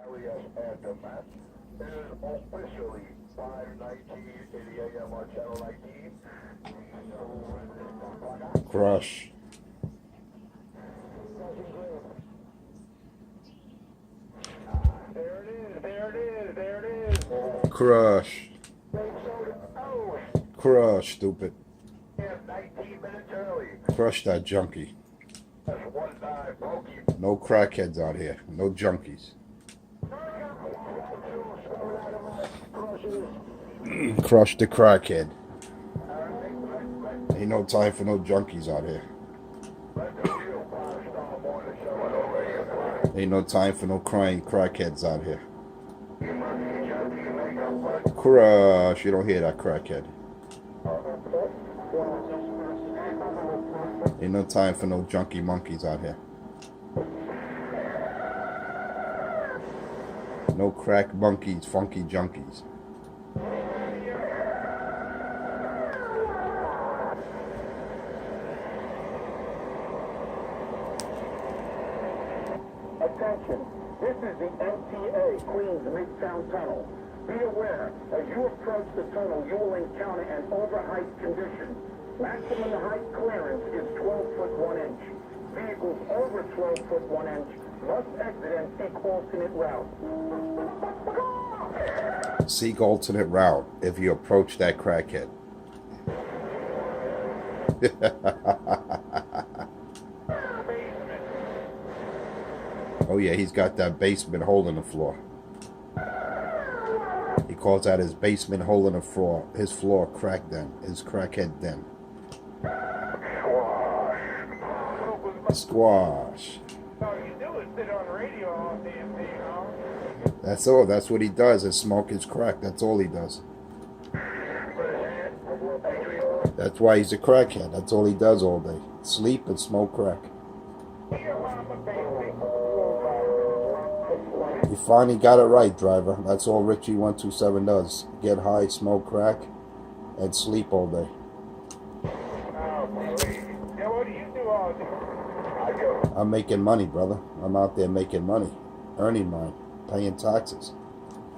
LES Aftermath. It is officially 5:19 in the AM on Channel 19. Crush. There it is, there it is, there it is. Crush. Oh, Crush, stupid. yeah, 19 minutes early. Crush that junkie. That's one dive, Pokey. No crackheads out here. No junkies. Crush the crackhead. Ain't no time for no junkies out here. Ain't no time for no crying crackheads out here. Crush. You don't hear that, crackhead. Ain't no time for no junkie monkeys out here. No crack monkeys, funky junkies. Attention, this is the MTA Queens Midtown Tunnel. Be aware, as you approach the tunnel, you will encounter an overheight condition. Maximum height clearance is 12 foot 1 inch. Vehicles over 12 foot 1 inch must exit and seek alternate route. Seek alternate route if you approach that crackhead. Oh yeah, he's got that basement hole in the floor. He calls that his basement hole in the floor. His floor crack den. His crackhead den. Squash. All you do is sit on the radio all damn day, you know? That's all. That's what he does is smoke his crack. That's all he does. That's why he's a crackhead. That's all he does all day. Sleep and smoke crack. You finally got it right, driver. That's all Richie 127 does. Get high, smoke crack, and sleep all day. Yeah, what do you do all day? I'm making money, brother. I'm out there making money. Earning mine. Paying taxes.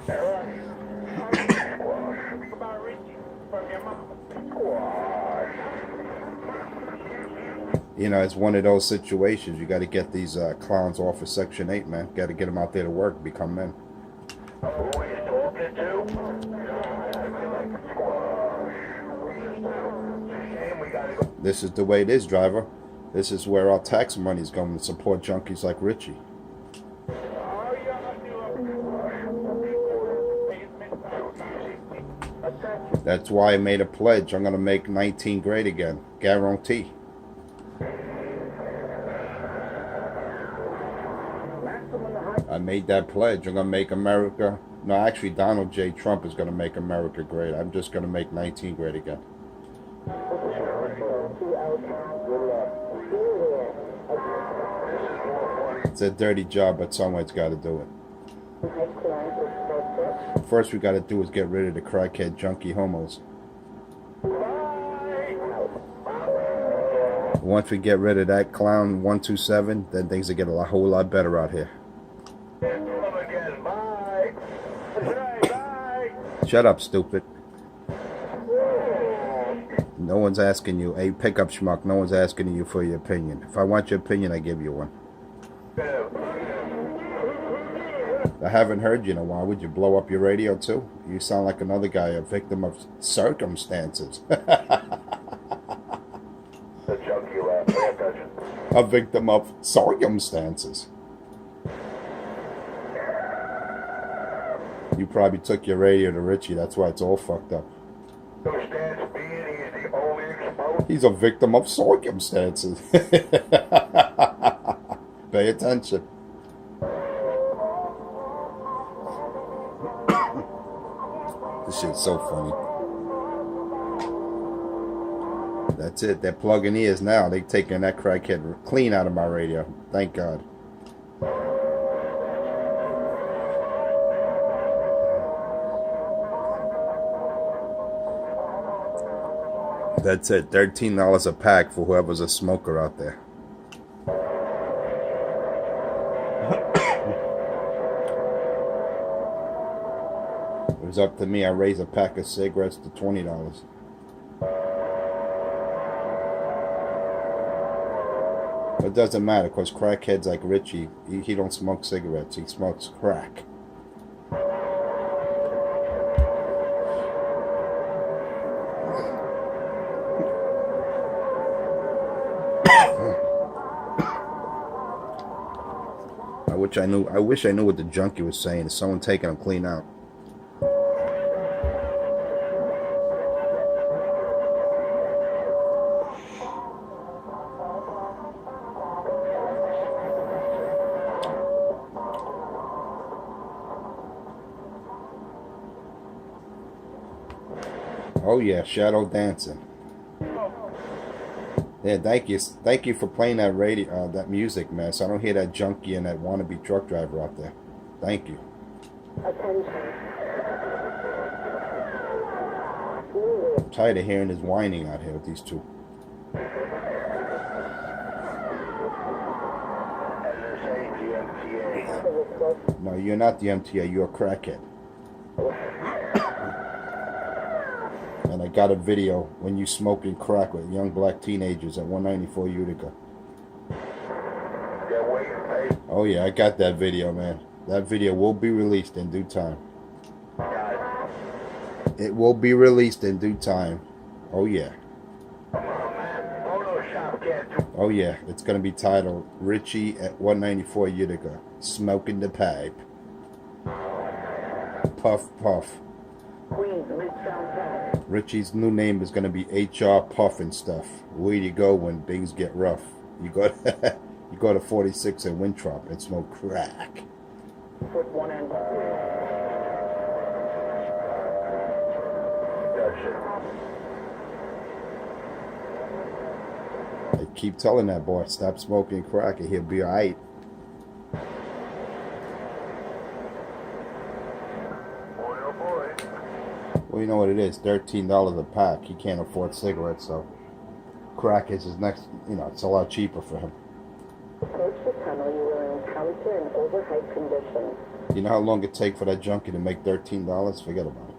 About Richie from your mom. You know, it's one of those situations. You got to get these clowns off of Section 8, man. Got to get them out there to work, become men. Who are you talking to? This is the way it is, driver. This is where our tax money is going to support junkies like Richie. That's why I made a pledge. I'm going to make 19 great again. Guarantee. I made that pledge. I'm going to make America... No, actually, Donald J. Trump is going to make America great. I'm just going to make 19 great again. It's a dirty job, but someone's got to do it. First we got to do is get rid of the crackhead junkie homos. Once we get rid of that clown 127, then things will get a whole lot better out here. Shut up, stupid. No one's asking you. Hey, pickup schmuck, no one's asking you for your opinion. If I want your opinion, I give you one. I haven't heard you in a while. Would you blow up your radio too? You sound like another guy, a victim of circumstances. A victim of circumstances. You probably took your radio to Richie. That's why it's all fucked up. He's a victim of circumstances. Pay attention. This shit's so funny. That's it. They're plugging ears now. They're taking that crackhead clean out of my radio. Thank God. That's it. $13 a pack for whoever's a smoker out there. was up to me, I'd raise a pack of cigarettes to $20. It doesn't matter, because crackheads like Richie, he don't smoke cigarettes, he smokes crack. I wish I knew what the junkie was saying. Is someone taking him clean out? Oh yeah, shadow dancing. Yeah, thank you for playing that radio, that music, man. So I don't hear that junkie and that wannabe truck driver out there. Thank you. I'm tired of hearing this whining out here with these two. No, you're not the MTA. You're a crackhead. And I got a video when you smoking crack with young black teenagers at 194 Utica. Oh yeah, I got that video, man. That video will be released in due time. It will be released in due time. Oh yeah. Oh yeah, it's gonna be titled Richie at 194 Utica, smoking the pipe. Puff puff. Richie's new name is going to be HR Puff and stuff. Where do you go when things get rough? You go to, you go to 46 and Winthrop and smoke crack. I keep telling that boy, stop smoking crack and he'll be alright. Well, you know what it is, $13 a pack. He can't afford cigarettes, so crack is his next, it's a lot cheaper for him. Approach the tunnel, you will encounter an overhyped condition. You know how long it takes for that junkie to make $13? Forget about it.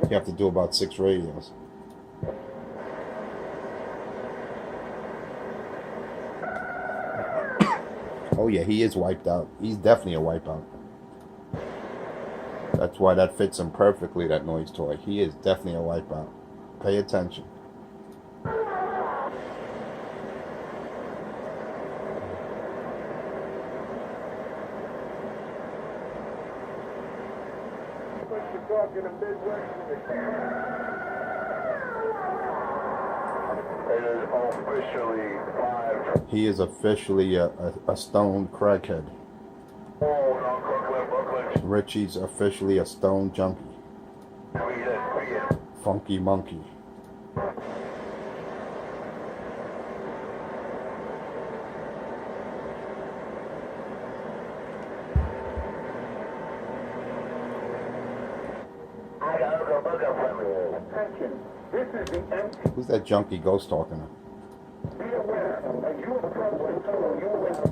You have to do about 6 radios. Oh yeah, he is wiped out. He's definitely a wipeout. That's why that fits him perfectly, that noise toy. He is definitely a wipeout. Pay attention. He is officially a stoned crackhead. Richie's officially a stone junkie. Funky monkey. Who's that junkie ghost talking to?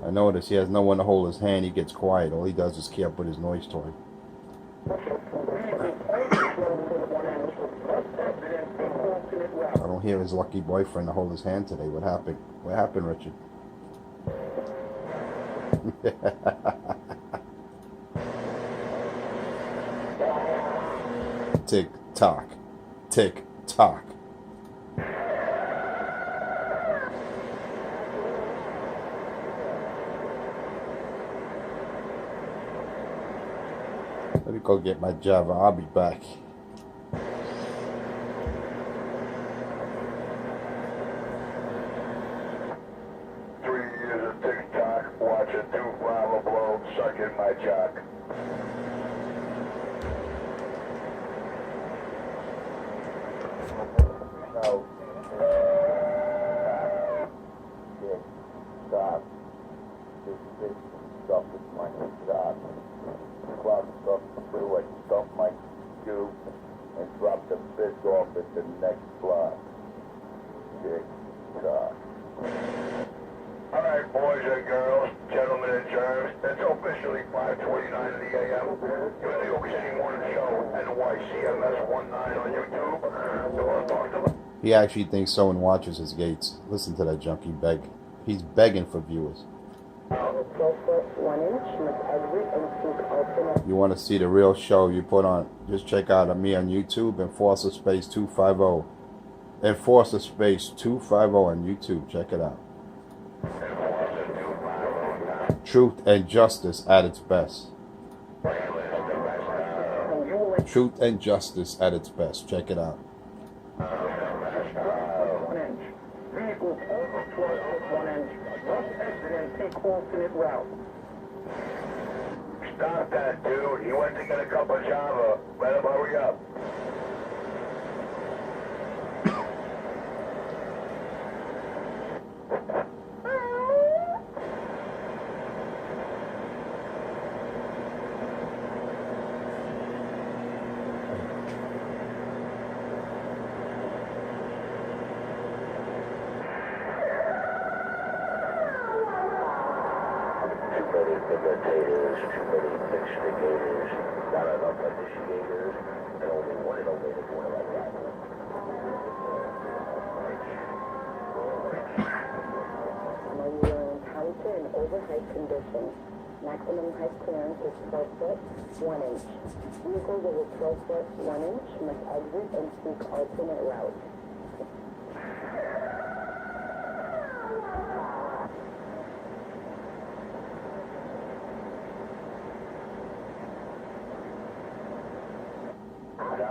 I notice he has no one to hold his hand. He gets quiet. All he does is keep up with his noise toy. I don't hear his lucky boyfriend to hold his hand today. What happened? What happened, Richard? Tick tock. Tick tock. Let me go get my Java. I'll be back. My jock. No. Stop. This stuff is my job. Cloud stuff through it. Dump my cube and drop the fish off at the next block. Tick tock. All right, boys and girls, gentlemen and germs, it's official. actually 5:29 in the AM. Your New York City Morning Show, NYCMS19 on YouTube. You want to talk to me? He actually thinks someone watches his gates. Listen to that junkie beg. He's begging for viewers. 12 foot 1 inch, must exit and seek alternate. You want to see the real show you put on, just check out me on YouTube, Enforcer Space 250. Enforcer Space 250 on YouTube. Check it out. Truth and justice at its best. Truth and justice at its best. Check it out. 1 inch. Vehicles over 12 foot 1 inch must exit and take alternate route. Stop that, dude. He went to get a cup of Java. Let him hurry up. Too many imitators, too many instigators, not enough initiators, and only one innovator doing it like that. Now you will encounter an overheight condition. Maximum height clearance is 12 foot 1 inch. Vehicles over 12 foot 1 inch must exit and seek alternate route.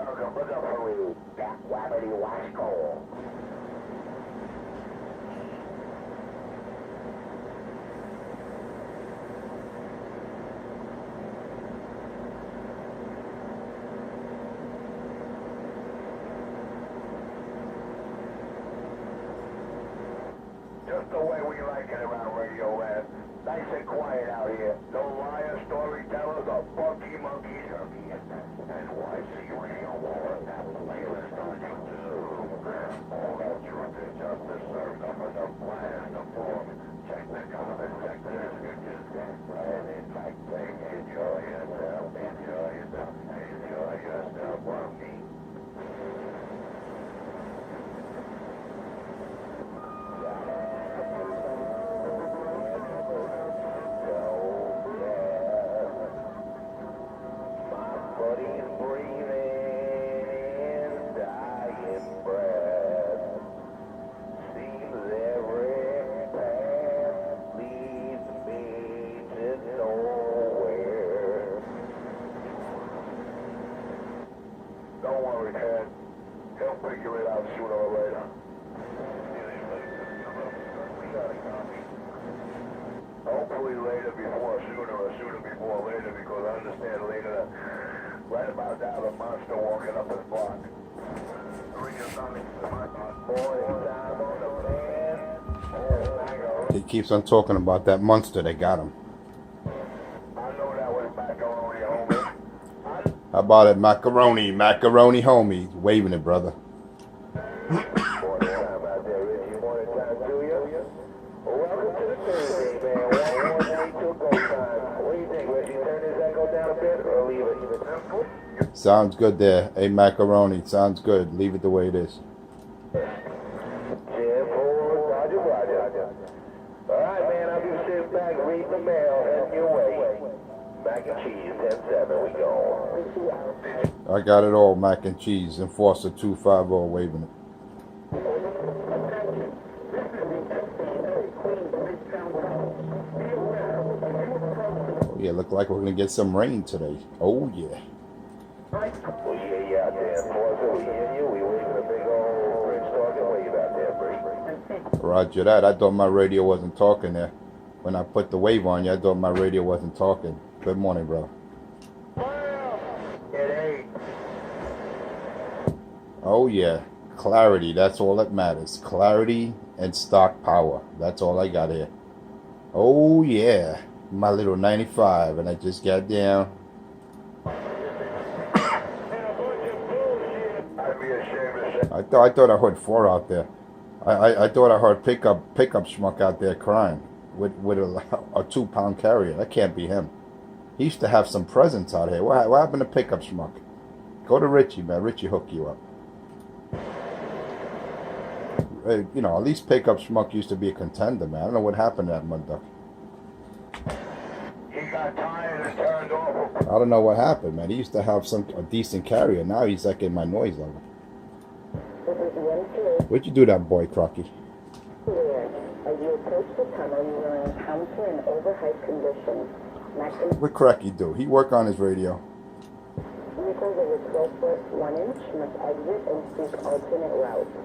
Look up for me, that wabbity wasco. Just the way we like it around Radio Land. Nice and quiet out here. No liars, storytellers, or funky monkeys. NYC Radio War. Playlist on YouTube. All that truth and justice served up in the blast of form. Check the comment section. You just get right in like thing. Enjoy yourself. Enjoy yourself. Enjoy yourself on me. Don't worry, Ted. He'll figure it out sooner or later. Hopefully later before sooner or sooner before later, because I understand later that right about now the monster walking up his block. He keeps on talking about that monster that got him. I know that was macaroni, homie. How about it, macaroni, macaroni homie? Waving it, brother. Morning time out there, Richie. Morning time to you. Well, welcome to the Thursday, man. One more day till go time. What do you think, Richie? Turn this echo down a bit or leave it? Sounds good there. Hey, macaroni, sounds good. Leave it the way it is. 10-4, Roger, Roger. All right, man, I'll be sitting back reading the mail, heading your way. Mac and cheese, 10-7, we go. I got it all, mac and cheese. Enforcer 250 waving it. Oh, yeah, look like we're going to get some rain today. Oh, yeah. We hear you out there, Enforcer. We hear you. We waving a big old French talking wave out there, Bree. Roger that. I thought my radio wasn't talking there. When I put the wave on you, I thought my radio wasn't talking. Good morning, bro. It ain't. Oh, yeah. Clarity. That's all that matters. Clarity and stock power. That's all I got here. Oh, yeah. My little 95. And I just got down. I thought I heard 4 out there. I thought I heard pickup schmuck out there crying with a 2-pound carrier. That can't be him. He used to have some presence out here. What happened to Pickup Schmuck? Go to Richie, man. Richie hook you up. You know, at least Pickup Schmuck used to be a contender, man. I don't know what happened to that mud duck. He got tired and turned off. I don't know what happened, man. He used to have a decent carrier. Now he's like in my noise level. Where'd you do that, boy, Crocky? As you approach the tunnel, you will encounter an overhyped condition. Maximum What Crocky do? He work on his radio. vehicles over 12 foot 1 inch must exit and seek alternate routes.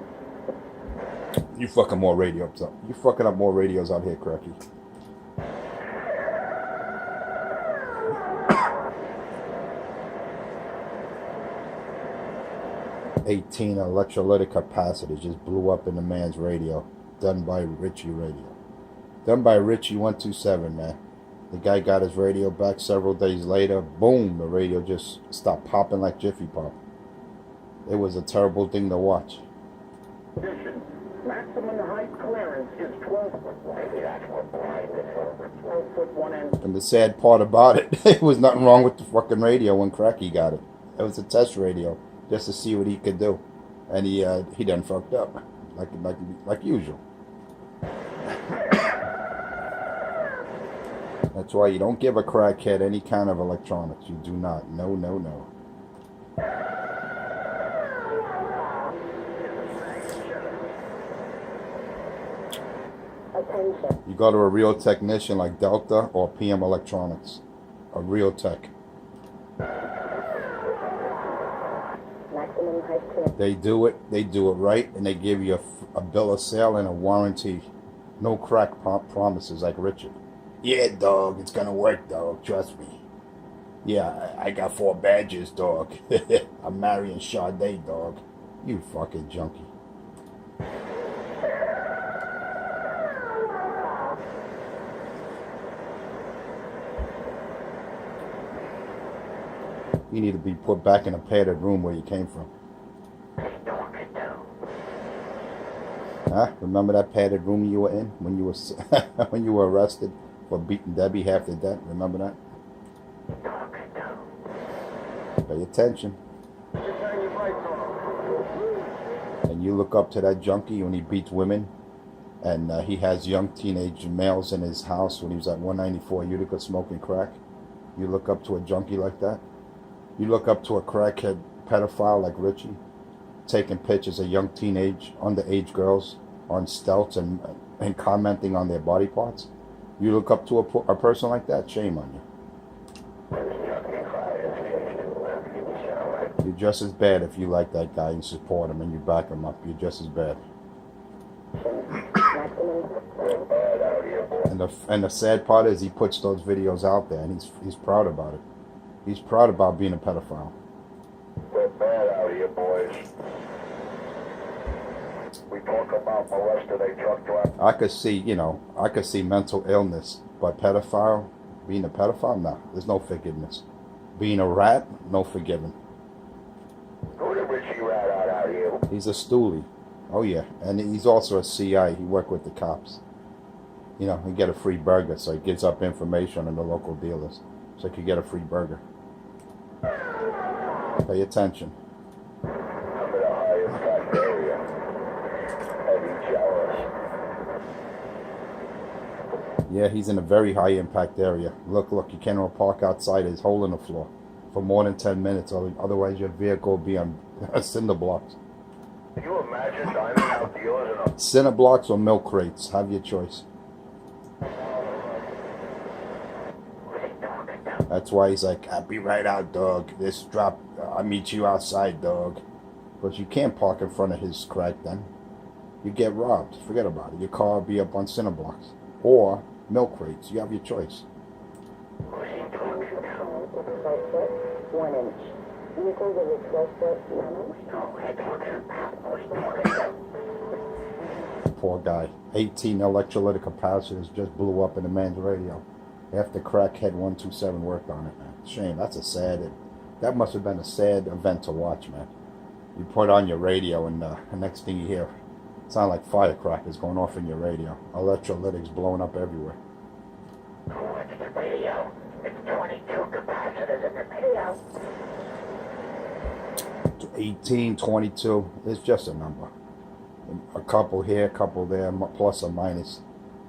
You fucking more radios up. You fucking up more radios out here, Crocky. $18 electrolytic capacitor just blew up in the man's radio. Done by Richie Radio. Done by Richie 127, man. The guy got his radio back several days later. Boom, the radio just stopped popping like Jiffy Pop. It was a terrible thing to watch. Maximum height clearance is 12 foot. Maybe that's what blinded her. 12 foot 1 inch. And the sad part about it, it was nothing wrong with the fucking radio when Cracky got it. It was a test radio just to see what he could do, and he done fucked up, like usual. That's why you don't give a crackhead any kind of electronics. You do not. No, no, no. Attention. You go to a real technician like Delta or PM Electronics. A real tech. Maximum height clearance. They do it right, and they give you a bill of sale and a warranty. No crack promises like Richard. Yeah, dog, it's gonna work, dog, trust me. Yeah, I got 4 badges, dog. I'm marrying Sade, dog. You fucking junkie. You need to be put back in a padded room where you came from. Huh? Remember that padded room you were in when you were when you were arrested for beating Debbie half to death? Remember that? Pay attention. And you look up to that junkie when he beats women, and he has young teenage males in his house when he was at 194 Utica smoking crack. You look up to a junkie like that. You look up to a crackhead pedophile like Richie, taking pictures of young teenage, underage girls on stilts and commenting on their body parts. You look up to a person like that, shame on you. You're just as bad if you like that guy and support him and you back him up. You're just as bad. And the sad part is he puts those videos out there and he's proud about it. He's proud about being a pedophile. We're bad out here, boys. We talk about molester, they truck drive. I could see mental illness, but being a pedophile, nah, there's no forgiveness. Being a rat, no forgiving. Who the Richie rat out here? He's a stoolie. Oh yeah, and he's also a CI. He worked with the cops. You know, he get a free burger, so he gives up information on the local dealers, so he could get a free burger. Pay attention. I'm in a high impact area. Heavy showers. Yeah, he's in a very high impact area. Look, you cannot park outside. There's a hole in the floor for more than 10 minutes, otherwise your vehicle will be on cinder blocks. Can you imagine dining out dealers in a... Cinder blocks or milk crates, have your choice. That's why he's like, I'll be right out, dog. This drop, I'll meet you outside, dog. But you can't park in front of his crack then. You get robbed. Forget about it. Your car will be up on cinder blocks. Or milk crates. You have your choice. 12 foot 1 inch. Vehicles over 12 foot 1 inch. Poor guy. 18 electrolytic capacitors just blew up in the man's radio. After Crackhead 127 worked on it, man. Shame. That must have been a sad event to watch, man. You put on your radio and the next thing you hear, sound like firecrackers going off in your radio. Electrolytics blowing up everywhere. What's the radio? It's 22 18, 22. It's just a number. A couple here, a couple there, plus or minus.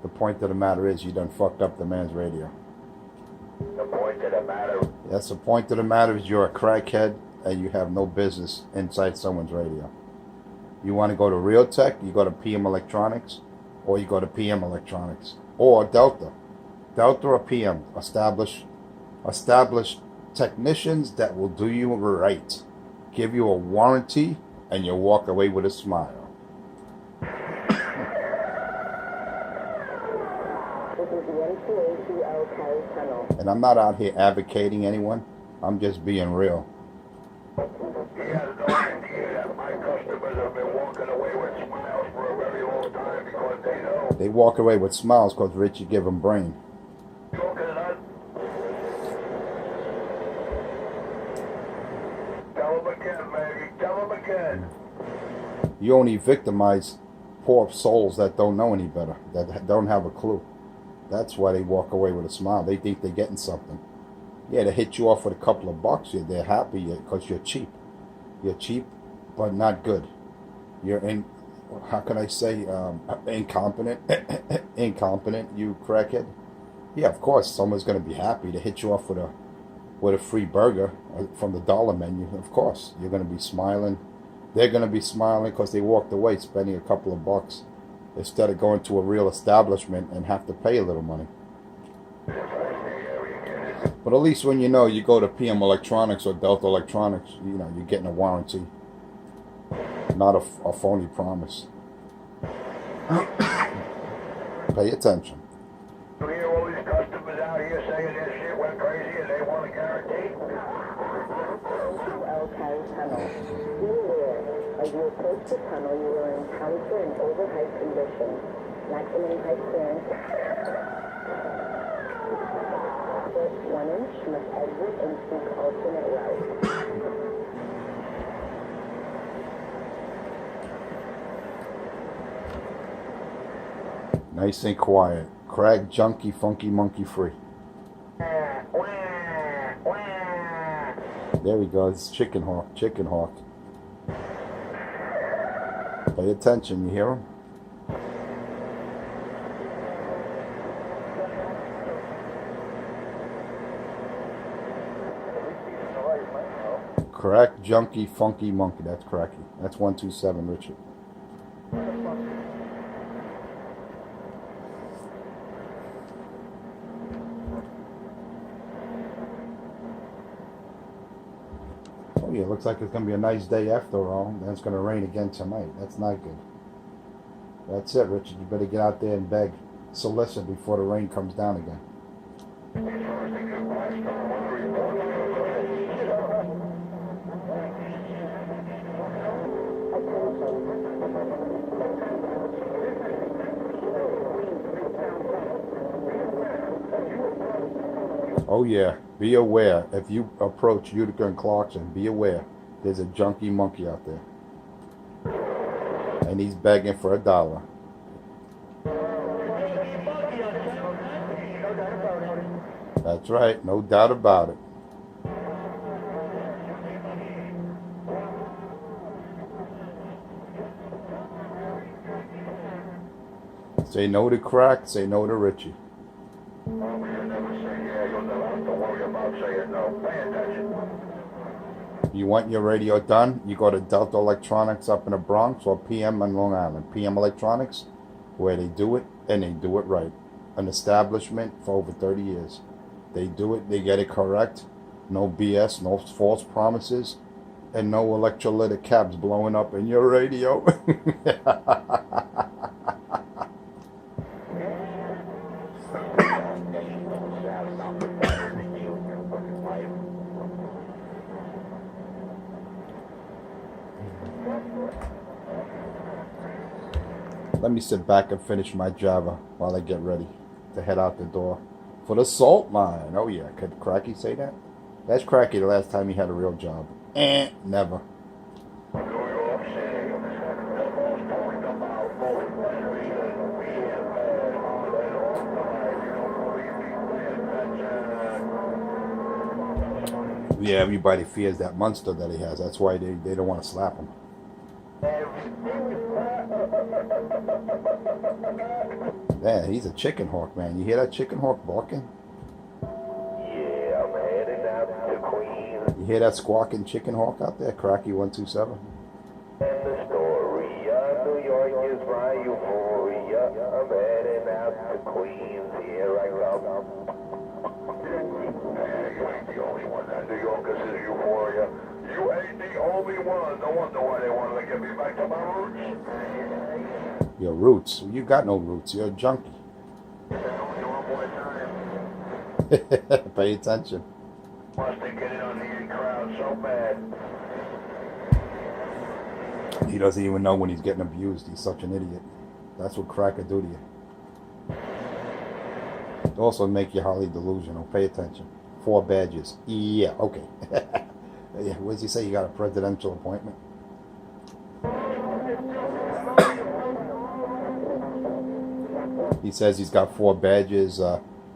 The point of the matter is you done fucked up the man's radio. The point of the matter. That's the point of the matter is you're a crackhead and you have no business inside someone's radio. You want to go to Realtek, you go to PM Electronics, or you go to PM Electronics. Or Delta. Delta or PM. Established technicians that will do you right. Give you a warranty and you'll walk away with a smile. This is the MTACL Cali Tunnel. And I'm not out here advocating anyone. I'm just being real. He has no idea that my customers have been walking away with smiles for a very long time because they know. They walk away with smiles because Richie give them brain. Talking to us. Tell him again, baby. Tell him again. You only victimize poor souls that don't know any better, that don't have a clue. That's why they walk away with a smile. They think they're getting something. Yeah, they hit you off with a couple of bucks. They're happy because you're cheap. You're cheap, but not good. You're how can I say, incompetent. Incompetent, you crackhead. Yeah, of course, someone's going to be happy to hit you off with a free burger from the dollar menu. Of course, you're going to be smiling. They're going to be smiling because they walked away spending a couple of bucks instead of going to a real establishment and have to pay a little money. But at least when you know you go to PM Electronics or Delta Electronics, you know, you're getting a warranty, not a phony promise. Pay attention. You hear all these customers out here saying this shit went crazy and they want a guarantee? El Cali Tunnel. Be aware, as you approach the tunnel, you will encounter an overheight condition. Maximum height clearance. 1 inch must exit and seek alternate route. Nice and quiet. Crag junkie, funky monkey free. There he goes. Chicken hawk. Chicken hawk. Pay attention. You hear him? Crack junkie, funky monkey. That's cracky. That's 127, Richard. Oh yeah, looks like it's gonna be a nice day after all. Then it's gonna rain again tonight. That's not good. That's it, Richard. You better get out there and beg, solicit before the rain comes down again. Oh yeah, be aware. If you approach Utica and Clarkson, be aware. There's a junkie monkey out there. And he's begging for $1. That's right, no doubt about it. Say no to crack, say no to Richie. You want your radio done? You go to Delta Electronics up in the Bronx or PM on Long Island. PM Electronics, where they do it, and they do it right. An establishment for over 30 years. They do it, they get it correct. No BS, no false promises, and no electrolytic cabs blowing up in your radio. Let me sit back and finish my Java while I get ready to head out the door for the salt mine. Oh yeah, could Cracky say that? That's Cracky the last time he had a real job. Never. Yeah, everybody fears that monster that he has. That's why they don't want to slap him. Yeah, he's a chicken hawk, man. You hear that chicken hawk barking? Yeah, I'm heading out to Queens. You hear that squawking chicken hawk out there? Cracky 127. And the story, New York is my euphoria. I'm heading out to Queens. Here I come. You ain't the only one that New Yorkers is euphoria. You ain't the only one. No wonder why they wanted to get me back to my roots. Your roots? You got no roots. You're a junkie. Pay attention. Must have get in on the in crowd so bad. He doesn't even know when he's getting abused. He's such an idiot. That's what crack will do to you. It also make you highly delusional. Pay attention. 4 badges. Yeah, okay. Yeah, what does he say? You got a presidential appointment? He says he's got 4 badges.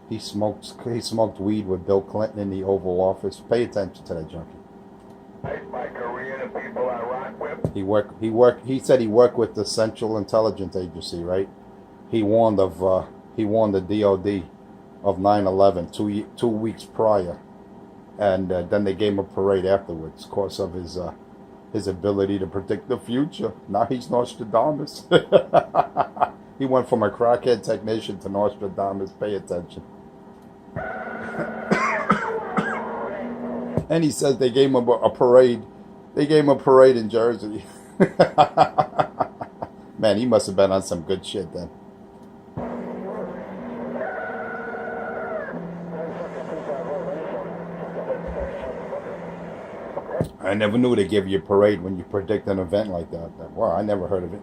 He smoked weed with Bill Clinton in the Oval Office. Pay attention to that junkie. My career, the people I rock with. He said he worked with the Central Intelligence Agency, right? He warned the DOD of 9/11 2 weeks prior, and then they gave him a parade afterwards because of his ability to predict the future. Now he's Nostradamus. He went from a crackhead technician to Nostradamus. Pay attention. And he says they gave him a parade. They gave him a parade in Jersey. Man, he must have been on some good shit then. I never knew they give you a parade when you predict an event like that. Wow, I never heard of it.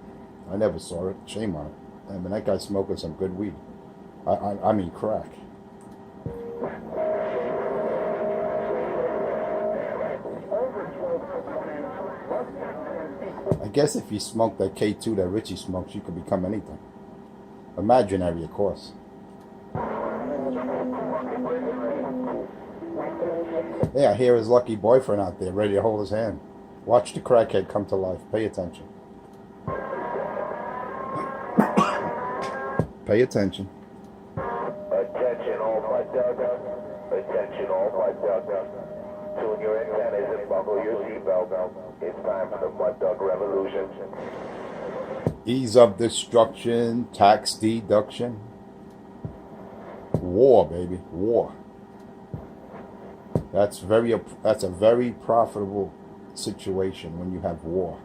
I never saw it. Shame on it. I mean, that guy's smoking some good weed. I mean crack. I guess if you smoke that K2 that Richie smokes, you could become anything. Imaginary, of course. Yeah, I hear his lucky boyfriend out there ready to hold his hand. Watch the crackhead come to life. Pay attention. Pay attention. Attention all my duggers. Attention all my duggers. Tune your antennas and buckle your seatbelt. It's time for the mud dog revolution. Ease of destruction, tax deduction. War, baby, war. That's a very profitable situation when you have war.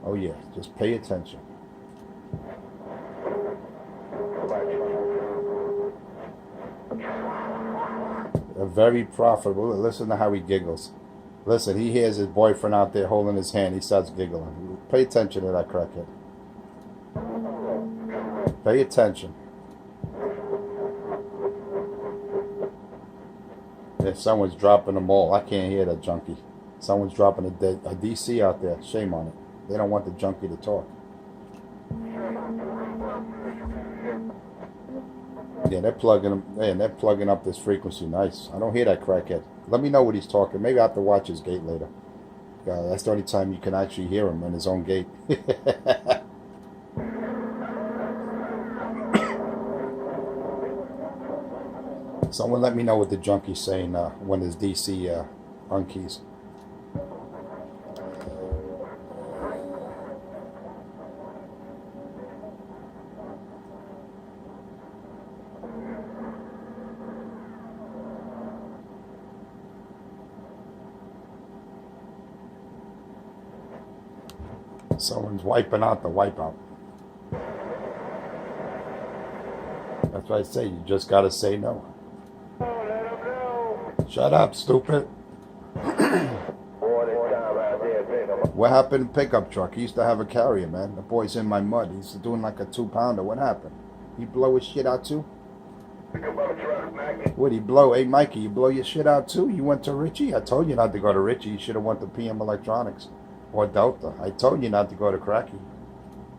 Oh yeah, just pay attention. They're very profitable. Listen to how he giggles. Listen, he hears his boyfriend out there holding his hand. He starts giggling. Pay attention to that crackhead. Pay attention. If someone's dropping them all, I can't hear that junkie. Someone's dropping a DC out there. Shame on it. They don't want the junkie to talk. Yeah, they're plugging them. Man, they're plugging up this frequency. Nice. I don't hear that crackhead. Let me know what he's talking. Maybe I have to watch his gate later. That's the only time you can actually hear him in his own gate. Someone let me know what the junkie's saying when his DC unkeys. Someone's wiping out the wipeout. That's what I say. You just gotta say no. Shut up, stupid. What happened to pickup truck? He used to have a carrier, man. The boy's in my mud. He's doing like a 2-pounder. What happened? He blow his shit out too? What'd he blow? Hey, Mikey, you blow your shit out too? You went to Richie? I told you not to go to Richie. You should have went to PM Electronics or Delta. I told you not to go to Cracky.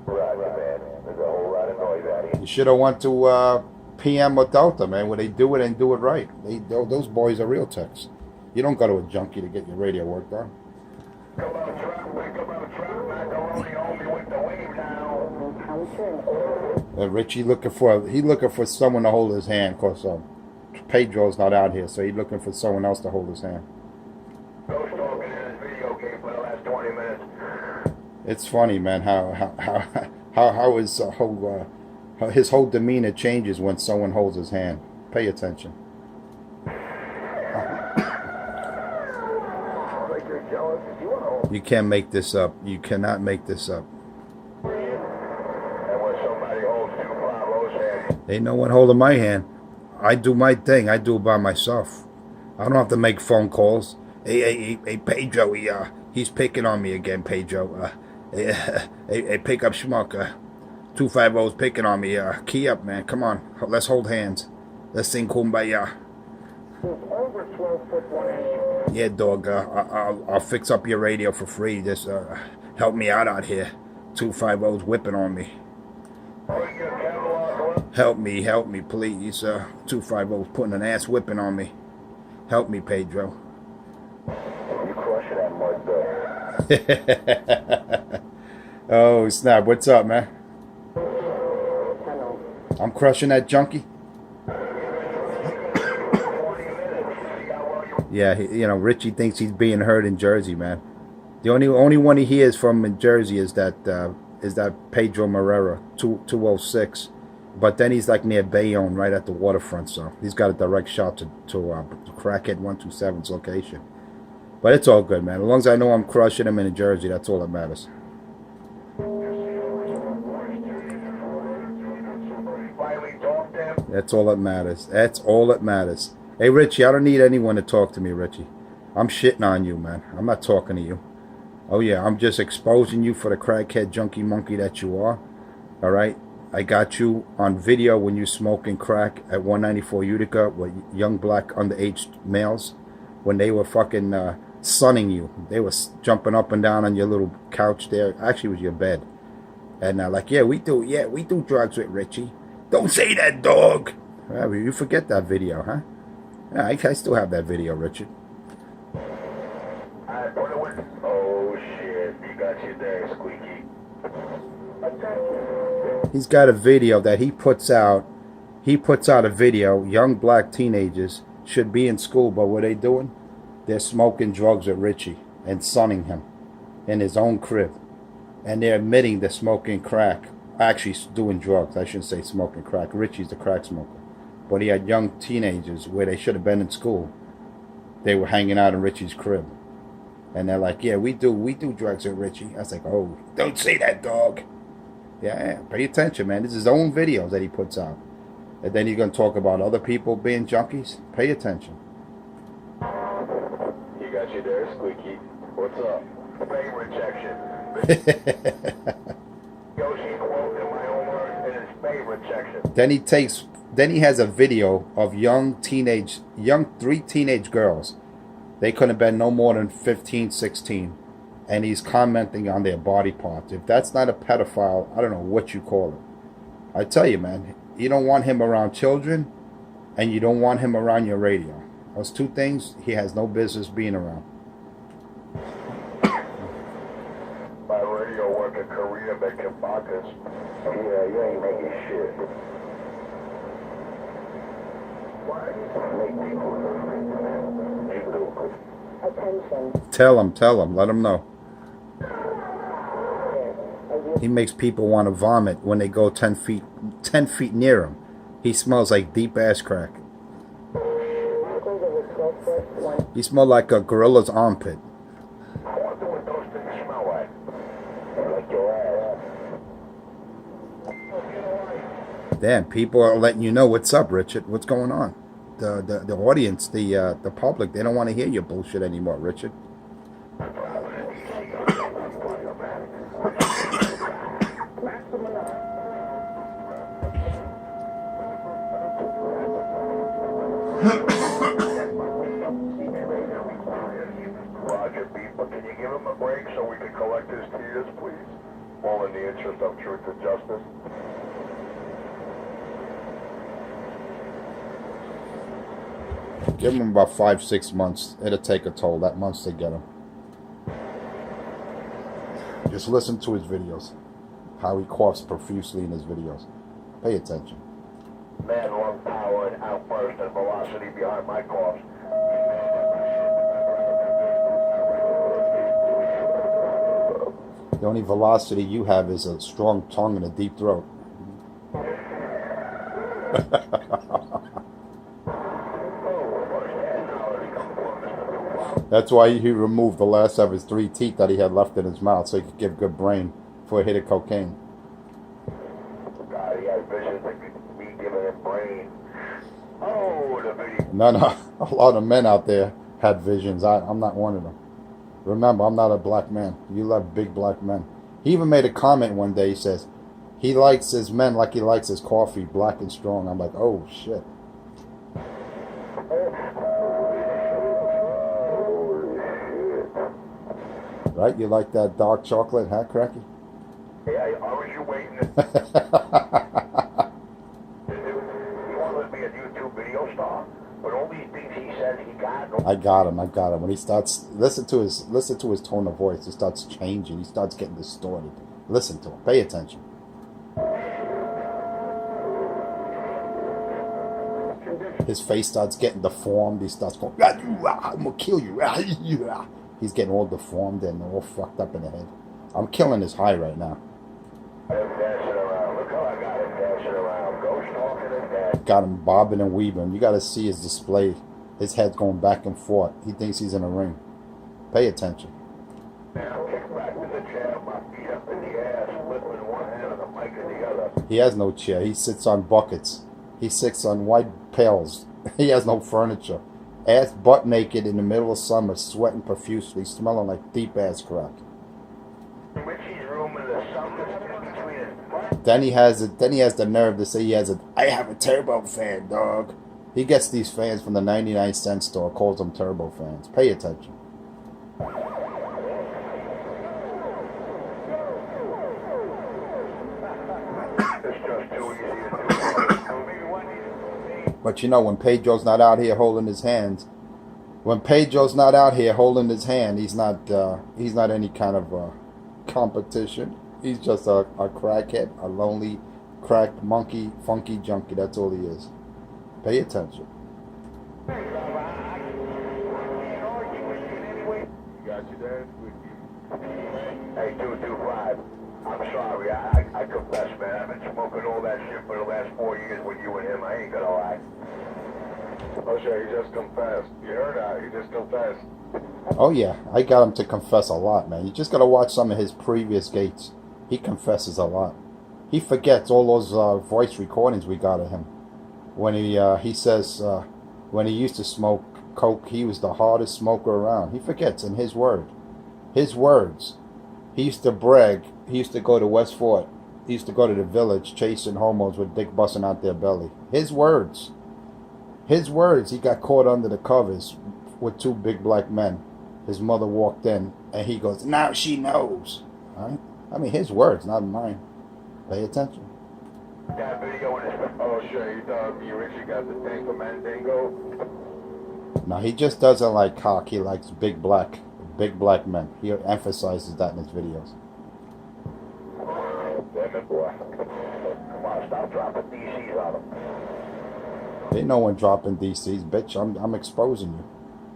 Right, man. There's a whole lot of noise out here. You should have went to PM or Delta, man, where they do it and do it right. Those boys are real techs. You don't go to a junkie to get your radio worked on. Macaroni, homie, with the wave down. Encounter an over. Richie looking for someone to hold his hand, cause Pedro's not out here, so he's looking for someone else to hold his hand. Ghost talking in his video game for the last 20 minutes. It's funny, man, how his whole demeanor changes when someone holds his hand. Pay attention. Like you're jealous. You want to hold. You can't make this up. You cannot make this up. And when somebody holds two Pablo's hand, Ain't no one holding my hand. I do my thing. I do it by myself. I don't have to make phone calls. Hey, Pedro, he's picking on me again, Pedro. Hey, pick up Schmuck. 250's picking on me. Key up, man. Come on. Let's hold hands. Let's sing Kumbaya. he's over 12 foot 1 inch. Yeah, dog. I'll fix up your radio for free. Just help me out here. 250's whipping on me. Bring your catalog up. Help me, please. 250's putting an ass whipping on me. Help me, Pedro. You crushing that mud dog. Oh, snap. What's up, man? Tunnel. I'm crushing that junkie. Yeah, Richie thinks he's being heard in Jersey, man. The only one he hears from in Jersey is that Pedro Marrera, 206. But then he's like near Bayonne, right at the waterfront, so he's got a direct shot to Crackhead 127's location. But it's all good, man. As long as I know I'm crushing him in Jersey, that's all that matters. Finally talked to him. That's all that matters. That's all that matters. Hey, Richie, I don't need anyone to talk to me, Richie. I'm shitting on you, man. I'm not talking to you. Oh, yeah, I'm just exposing you for the crackhead junkie monkey that you are. All right? I got you on video when you smoking crack at 194 Utica with young black underage males. When they were fucking sunning you. They were jumping up and down on your little couch there. Actually, it was your bed. And like, yeah, we do drugs with Richie. Don't say that, dog. Well, you forget that video, huh? Yeah, I still have that video, Richard. Alright, put it with. Oh shit, you got you there, Squeaky. Attention. He's got a video that he puts out. He puts out a video. Young black teenagers should be in school, but what are they doing? They're smoking drugs with Richie and sunning him in his own crib. And they're admitting they're smoking crack. Actually doing drugs. I shouldn't say smoking crack. Richie's the crack smoker. But he had young teenagers where they should have been in school. They were hanging out in Richie's crib. And they're like, yeah, we do drugs with Richie. I was like, oh, don't say that, dog. Yeah, pay attention, man. This is his own videos that he puts out. And then he's going to talk about other people being junkies. Pay attention. You got you there, Squeaky. What's up? Fame rejection. Yoshi quote in my own words in his fame rejection. Then he has a video of three teenage girls. They couldn't have been no more than 15, 16. And he's commenting on their body parts. If that's not a pedophile, I don't know what you call it. I tell you, man, you don't want him around children, and you don't want him around your radio. Those two things, he has no business being around. My radio work in Korea making vodkas. Yeah, you ain't making shit. What? Make people listen. You do. Attention. Tell him, let him know. He makes people want to vomit when they go 10 feet near him. He smells like deep ass crack. Vehicles over 12 foot 1. He smells like a gorilla's armpit. I wonder what those things smell like. Like your ass. Damn, people are letting you know what's up, Richard. What's going on? The audience, the public, they don't want to hear your bullshit anymore, Richard. Roger, but can you give him a break so we can collect his tears, please? All in the interest of truth and justice. Give him about 5-6 months. It'll take a toll. That months to get him. Just listen to his videos. How he coughs profusely in his videos. Pay attention. Man, lung power and outburst and velocity behind my coughs. The only velocity you have is a strong tongue and a deep throat. That's why he removed the last of his 3 teeth that he had left in his mouth so he could give good brain for a hit of cocaine. God, he had visions of me giving him brain. Oh, the video. No, a lot of men out there had visions. I'm not one of them. Remember, I'm not a black man. You love big black men. He even made a comment one day. He says, he likes his men like he likes his coffee, black and strong. I'm like, oh, shit. Right? You like that dark chocolate, huh, Cracky? Yeah, I was you waiting. He wanted to be a YouTube video star, but all these things he said he got. I got him. When he starts, listen to his tone of voice. It starts changing. He starts getting distorted. Listen to him. Pay attention. His face starts getting deformed. He starts going, I'm gonna kill you. He's getting all deformed and all fucked up in the head. I'm killing his high right now. Him dancing around. Look how I got him dancing around. Ghost talking and dancing. Got him bobbing and weaving. You got to see his display. His head's going back and forth. He thinks he's in a ring. Pay attention. Now kick back in the chair, my feet up in the ass, flipping one hand on the mic in the other. He has no chair. He sits on buckets. He sits on white pails. He has no furniture. Ass butt naked in the middle of summer, sweating profusely, smelling like deep ass crack. Richie's room in the something between his butt. Then he has the nerve to say I have a turbo fan, dog. He gets these fans from the 99-cent store, calls them turbo fans. Pay attention. It's just too easy to do. Maybe one needs to be. But you know, when Pedro's not out here holding his hand, he's not any kind of competition. He's just a crackhead, a lonely crack monkey, funky junkie. That's all he is. Pay attention. You got you there? Hey, 225. I'm sorry. I confess, man. I've been smoking all that shit for the last 4 years with you and him. I ain't gonna lie. Oh, sure. He just confessed. You heard that? He just confessed. Oh yeah, I got him to confess a lot, man. You just gotta watch some of his previous gates. He confesses a lot. He forgets all those voice recordings we got of him. When he says when he used to smoke coke, he was the hardest smoker around. He forgets in his words. He used to brag. He used to go to West Fort. He used to go to the village chasing homos with dick busting out their belly. His words. He got caught under the covers with 2 big black men. His mother walked in and he goes, now she knows. All right? I mean, his words, not mine. Pay attention. That video in his... Oh, sure. You thought me and Richie got the thing for Mandingo? No, he just doesn't like cock. He likes big black men. He emphasizes that in his videos. Damn it, boy. Come on, stop dropping DCs on him. Ain't no one dropping DCs, bitch. I'm exposing you.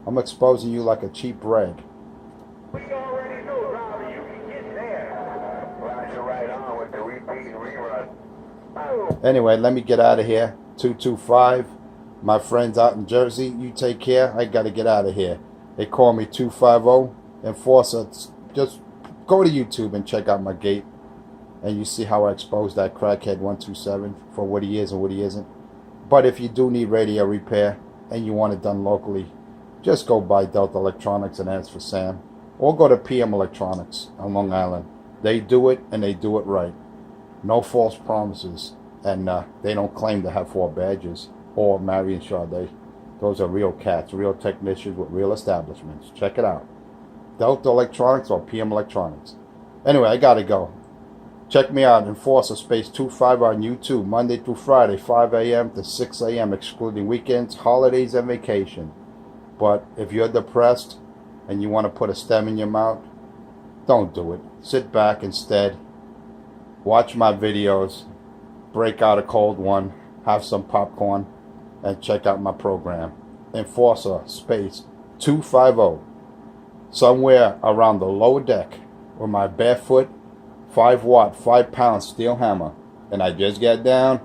I'm exposing you like a cheap rag. We already knew, Robbie. You can get there. Roger right on with the repeat and rerun. Oh. Anyway, let me get out of here. 225. My friends out in Jersey, you take care. I got to get out of here. They call me 250. Enforcer. Just go to YouTube and check out my gate. And you see how I exposed that crackhead 127 for what he is and what he isn't. But if you do need radio repair and you want it done locally, just go by Delta Electronics and ask for Sam. Or go to PM Electronics on Long Island. They do it and they do it right. No false promises. And they don't claim to have 4 badges. Or Marion Sade. Those are real cats, real technicians with real establishments. Check it out. Delta Electronics or PM Electronics. Anyway, I gotta go. Check me out, Enforcer Space 25 on YouTube, Monday through Friday, 5 a.m. to 6 a.m., excluding weekends, holidays, and vacation. But if you're depressed and you want to put a stem in your mouth, don't do it. Sit back instead, watch my videos, break out a cold one, have some popcorn, and check out my program. Enforcer Space 250. Somewhere around the lower deck with my barefoot 5-watt, 5-pound steel hammer. And I just get down